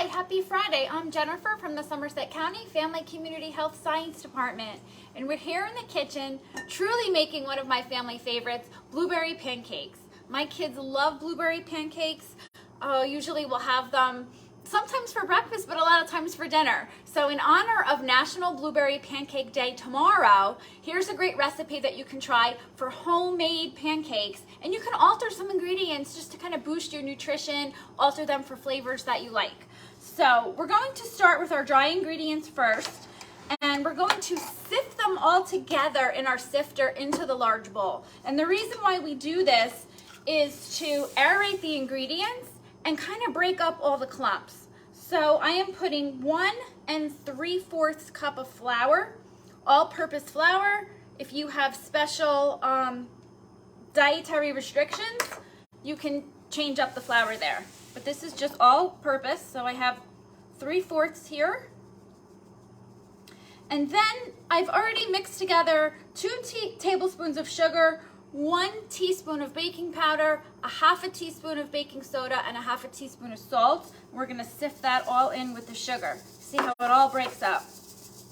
Hi, happy Friday. I'm Jennifer from the Somerset County Family Community Health Science Department, and we're here in the kitchen truly making one of my family favorites, blueberry pancakes. My kids love blueberry pancakes. Usually we'll have them sometimes for breakfast, but a lot of times for dinner. So in honor of National Blueberry Pancake Day tomorrow, here's a great recipe that you can try for homemade pancakes. And you can alter some ingredients just to kind of boost your nutrition, alter them for flavors that you like. So we're going to start with our dry ingredients first, and we're going to sift them all together in our sifter into the large bowl. And the reason why we do this is to aerate the ingredients and kind of break up all the clumps. So I am putting 1 3/4 cup of flour, all-purpose flour. If you have special dietary restrictions, you can change up the flour there. But this is just all-purpose, so I have 3/4 here. And then I've already mixed together 2 tablespoons of sugar, 1 teaspoon of baking powder, a 1/2 teaspoon of baking soda, and a 1/2 teaspoon of salt. We're gonna sift that all in with the sugar. See how it all breaks up.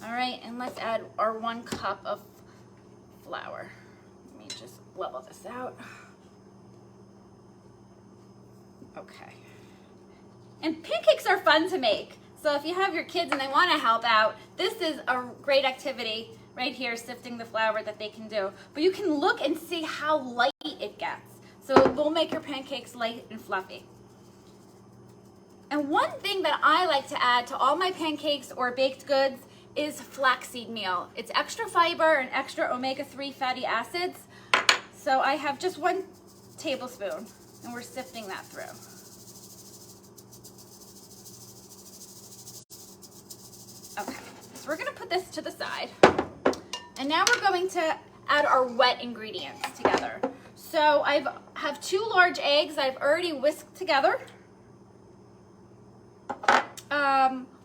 All right, and let's add our 1 cup of flour. Let me just level this out. Okay. And pancakes are fun to make. So if you have your kids and they wanna help out, this is a great activity right here, sifting the flour that they can do. But you can look and see how light it gets. So it will make your pancakes light and fluffy. And one thing that I like to add to all my pancakes or baked goods is flaxseed meal. It's extra fiber and extra omega-3 fatty acids. So I have just 1 tablespoon, and we're sifting that through. Okay, so we're gonna put this to the side. And now we're going to add our wet ingredients together. So I have 2 large eggs I've already whisked together.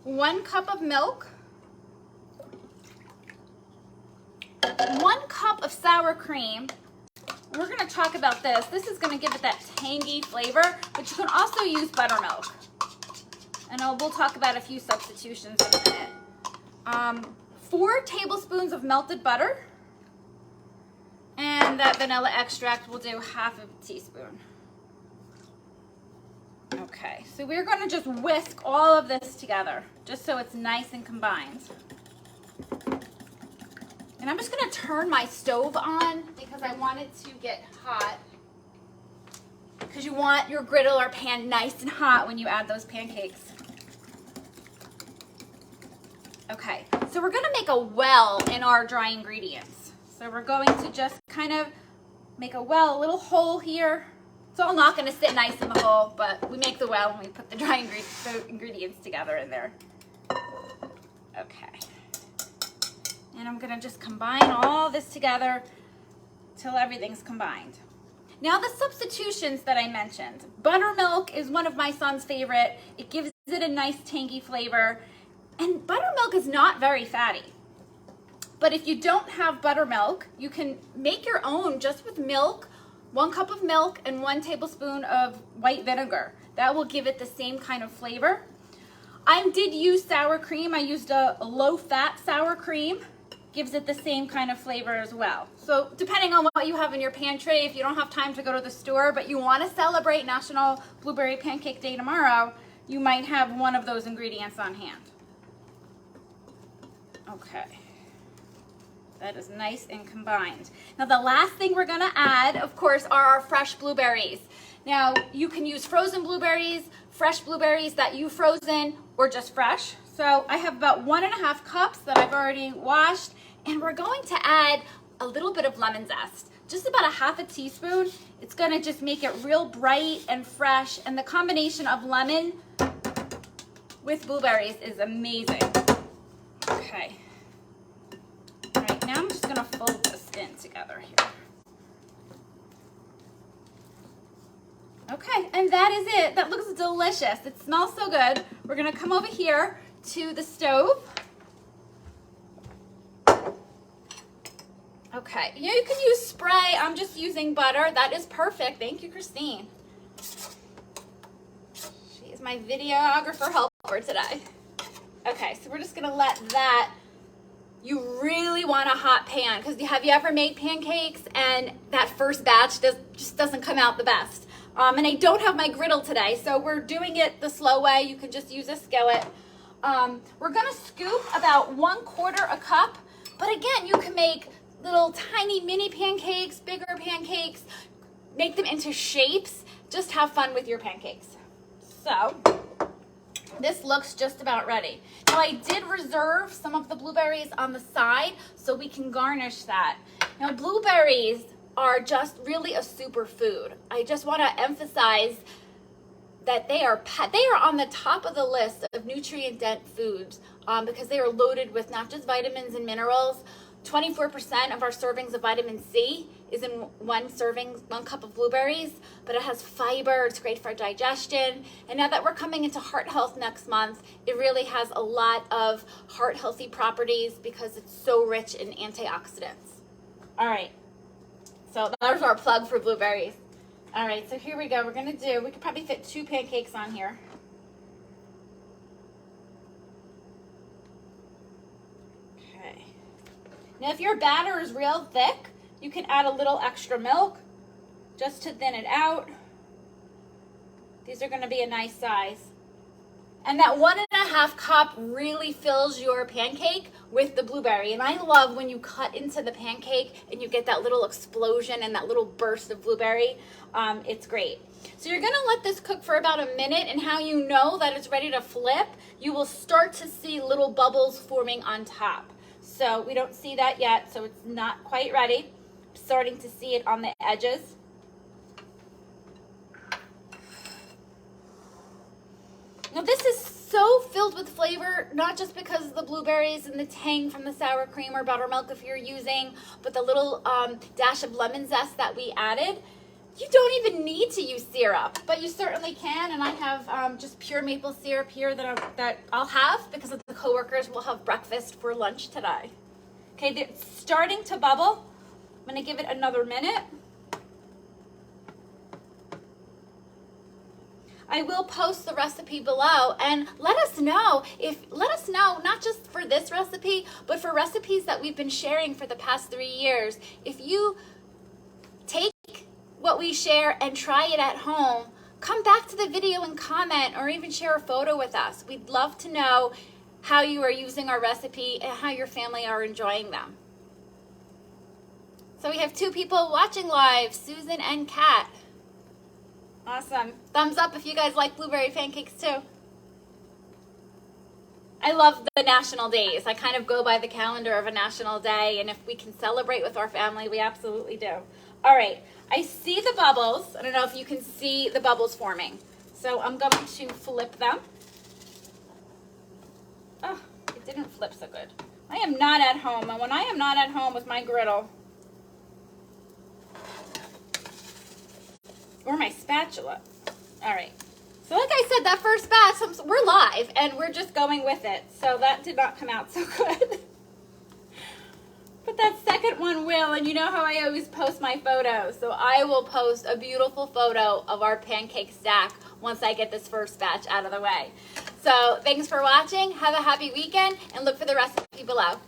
1 cup of milk. 1 cup of sour cream. We're gonna talk about this. This is gonna give it that tangy flavor, but you can also use buttermilk. And we'll talk about a few substitutions in a minute. 4 tablespoons of melted butter, and that vanilla extract will do 1/2 teaspoon. Okay, so we're going to just whisk all of this together, just so it's nice and combined. And I'm just going to turn my stove on because I want it to get hot, because you want your griddle or pan nice and hot when you add those pancakes. Okay, so we're gonna make a well in our dry ingredients. So we're going to just kind of make a well, a little hole here. It's all not gonna sit nice in the hole, but we make the well when we put the dry ingredients together in there. Okay. And I'm gonna just combine all this together till everything's combined. Now the substitutions that I mentioned. Buttermilk is one of my son's favorite. It gives it a nice tangy flavor. And buttermilk is not very fatty. But if you don't have buttermilk, you can make your own just with milk, 1 cup of milk and 1 tablespoon of white vinegar. That will give it the same kind of flavor. I did use sour cream. I used a low-fat sour cream. Gives it the same kind of flavor as well. So depending on what you have in your pantry, if you don't have time to go to the store, but you want to celebrate National Blueberry Pancake Day tomorrow, you might have one of those ingredients on hand. Okay, that is nice and combined. Now the last thing we're gonna add, of course, are our fresh blueberries. Now you can use frozen blueberries, fresh blueberries that you frozen, or just fresh. So I have about 1 1/2 cups that I've already washed, and we're going to add a little bit of lemon zest, just about a 1/2 teaspoon. It's gonna just make it real bright and fresh, and the combination of lemon with blueberries is amazing. Okay. All right, now I'm just gonna fold this in together here. Okay, and that is it. That looks delicious. It smells so good. We're gonna come over here to the stove. Okay, you can use spray. I'm just using butter. That is perfect. Thank you, Christine. She is my videographer helper. helper today. Okay, so we're just gonna let that, you really want a hot pan, because have you ever made pancakes and that first batch just doesn't come out the best? And I don't have my griddle today, so we're doing it the slow way. You can just use a skillet. We're gonna scoop about 1/4 a cup, but again, you can make little tiny mini pancakes, bigger pancakes, make them into shapes. Just have fun with your pancakes. So, this looks just about ready. Now I did reserve some of the blueberries on the side so we can garnish that. Now blueberries are just really a superfood. I just want to emphasize that they are on the top of the list of nutrient-dense foods because they are loaded with not just vitamins and minerals. 24% of our servings of vitamin C is in one cup of blueberries, but it has fiber, it's great for digestion. And now that we're coming into heart health next month, it really has a lot of heart healthy properties because it's so rich in antioxidants. All right, so there's our plug for blueberries. All right, so here we go. We could probably fit 2 pancakes on here. Okay. Now, if your batter is real thick, you can add a little extra milk just to thin it out. These are going to be a nice size. And that 1.5 cup really fills your pancake with the blueberry. And I love when you cut into the pancake and you get that little explosion and that little burst of blueberry. It's great. So you're gonna let this cook for about a minute, and how you know that it's ready to flip, you will start to see little bubbles forming on top. So we don't see that yet, so it's not quite ready. I'm starting to see it on the edges. Now this is so filled with flavor, not just because of the blueberries and the tang from the sour cream or buttermilk if you're using, but the little dash of lemon zest that we added. You don't even need to use syrup, but you certainly can. And I have just pure maple syrup here that I'll have because of the coworkers will have breakfast for lunch today. Okay, it's starting to bubble. I'm gonna give it another minute. I will post the recipe below, and let us know not just for this recipe, but for recipes that we've been sharing for the past 3 years. If you take what we share and try it at home, come back to the video and comment, or even share a photo with us. We'd love to know how you are using our recipe and how your family are enjoying them. So we have 2 people watching live, Susan and Kat. Awesome. Thumbs up if you guys like blueberry pancakes too. I love the national days. I kind of go by the calendar of a national day, and if we can celebrate with our family, we absolutely do. All right, I see the bubbles. I don't know if you can see the bubbles forming. So I'm going to flip them. Oh, it didn't flip so good. I am not at home, and when I am not at home with my griddle, or my spatula. All right. So like I said, that first batch, we're live and we're just going with it. So that did not come out so good. But that second one will, and you know how I always post my photos. So I will post a beautiful photo of our pancake stack once I get this first batch out of the way. So thanks for watching. Have a happy weekend and look for the recipe below.